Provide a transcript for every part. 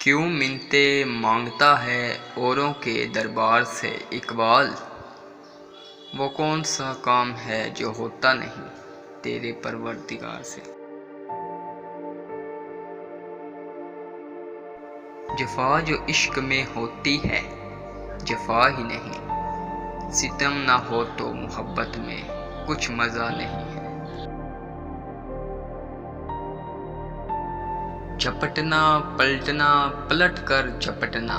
क्यों मिन्नते मांगता है औरों के दरबार से इकबाल। वो कौन सा काम है जो होता नहीं तेरे परवरदिगार से। जफा जो इश्क में होती है जफा ही नहीं, सितम ना हो तो मोहब्बत में कुछ मज़ा नहीं है। झपटना पलटना पलट कर झपटना,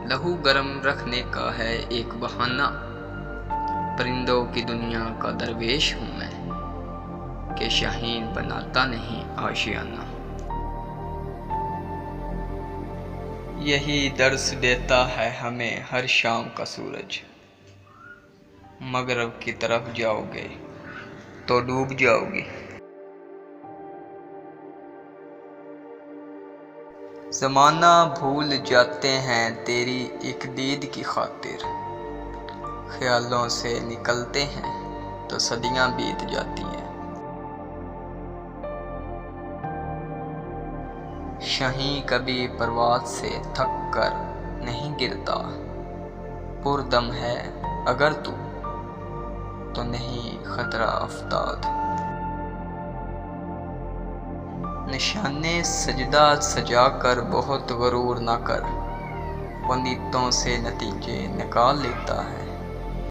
लहू गरम रखने का है एक बहाना। परिंदों की दुनिया का दरवेश हूँ मैं, कि शाहीन बनाता नहीं आशियाना। यही दर्स देता है हमें हर शाम का सूरज, मगरब की तरफ जाओगे तो डूब जाओगे। ज़माना भूल जाते हैं तेरी एक दीद की खातिर, ख्यालों से निकलते हैं तो सदियां बीत जाती हैं। शाहीन कभी परवाज़ से थक कर नहीं गिरता, पुरदम है अगर तू तो नहीं खतरा अफ्ताद। निशाने सजदा सजा कर बहुत गरूर न कर, वो नीतों से नतीजे निकाल लेता है।